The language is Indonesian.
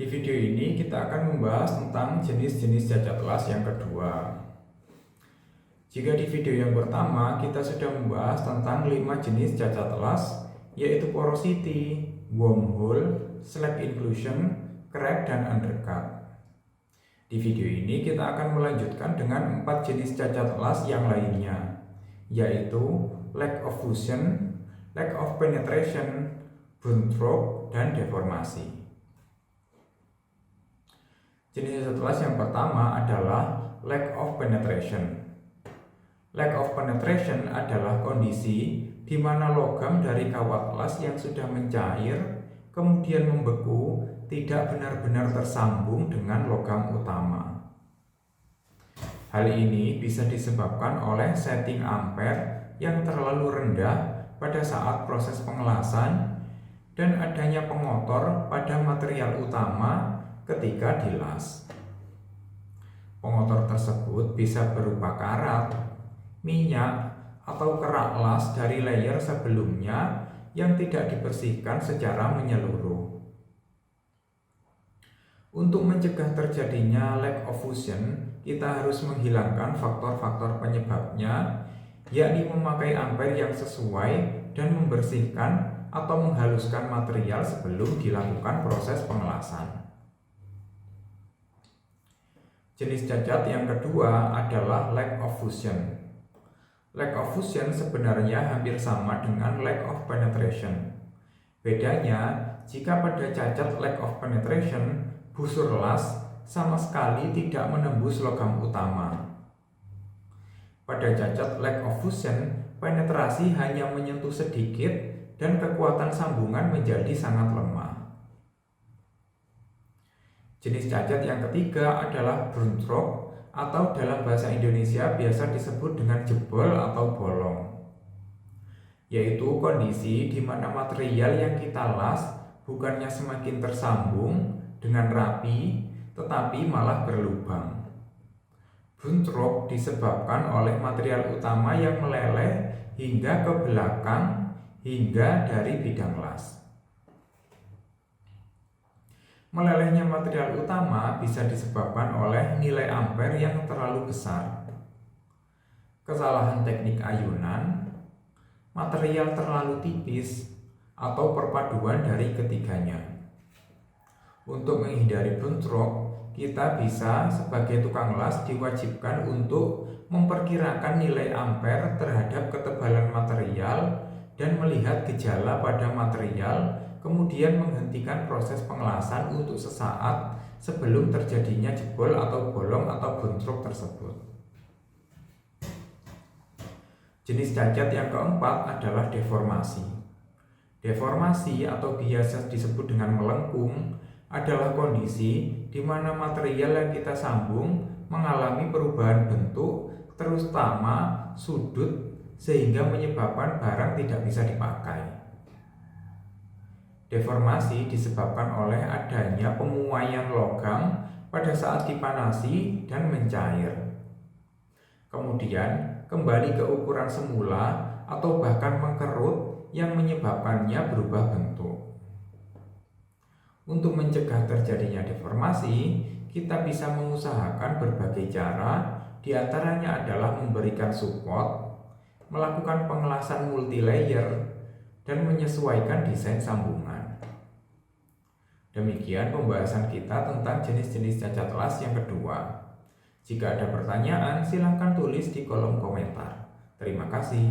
Di video ini kita akan membahas tentang jenis-jenis cacat las yang kedua. Jika di video yang pertama kita sudah membahas tentang 5 jenis cacat las, yaitu porosity, wormhole, slack inclusion, crack, dan undercut. Di video ini kita akan melanjutkan dengan 4 jenis cacat las yang lainnya, yaitu lack of fusion, lack of penetration, burn stroke, dan deformasi. Jenis cacat las yang pertama adalah lack of penetration. Lack of penetration adalah kondisi di mana logam dari kawat las yang sudah mencair kemudian membeku tidak benar-benar tersambung dengan logam utama. Hal ini bisa disebabkan oleh setting ampere yang terlalu rendah pada saat proses pengelasan dan adanya pengotor pada material utama ketika dilas. Pengotor tersebut bisa berupa karat, minyak, atau kerak las dari layer sebelumnya yang tidak dibersihkan secara menyeluruh. Untuk mencegah terjadinya lack of fusion, kita harus menghilangkan faktor-faktor penyebabnya, yakni memakai ampere yang sesuai dan membersihkan atau menghaluskan material sebelum dilakukan proses pengelasan. Jenis cacat yang kedua adalah lack of fusion. Lack of fusion sebenarnya hampir sama dengan lack of penetration. Bedanya, jika pada cacat lack of penetration, busur las sama sekali tidak menembus logam utama. Pada cacat lack of fusion, penetrasi hanya menyentuh sedikit dan kekuatan sambungan menjadi sangat lemah. Jenis cacat yang ketiga adalah burn stroke, atau dalam bahasa Indonesia biasa disebut dengan jebol atau bolong, yaitu kondisi di mana material yang kita las bukannya semakin tersambung dengan rapi, tetapi malah berlubang. Burn stroke disebabkan oleh material utama yang meleleh hingga ke belakang hingga dari bidang las. Melelehnya material utama bisa disebabkan oleh nilai ampere yang terlalu besar, kesalahan teknik ayunan, material terlalu tipis, atau perpaduan dari ketiganya. Untuk menghindari burn stroke, kita bisa sebagai tukang las diwajibkan untuk memperkirakan nilai ampere terhadap ketebalan material dan melihat gejala pada material, kemudian menghentikan proses pengelasan untuk sesaat sebelum terjadinya jebol atau bolong atau burn stroke tersebut. Jenis cacat yang keempat adalah deformasi. Deformasi atau biasa disebut dengan melengkung adalah kondisi di mana material yang kita sambung mengalami perubahan bentuk, terutama sudut, sehingga menyebabkan barang tidak bisa dipakai. Deformasi disebabkan oleh adanya pemuaian logam pada saat dipanasi dan mencair, kemudian kembali ke ukuran semula atau bahkan mengkerut yang menyebabkannya berubah bentuk. Untuk mencegah terjadinya deformasi, kita bisa mengusahakan berbagai cara, diantaranya adalah memberikan support, melakukan pengelasan multilayer, dan menyesuaikan desain sambungan. Demikian pembahasan kita tentang jenis-jenis cacat las yang kedua. Jika ada pertanyaan, silakan tulis di kolom komentar. Terima kasih.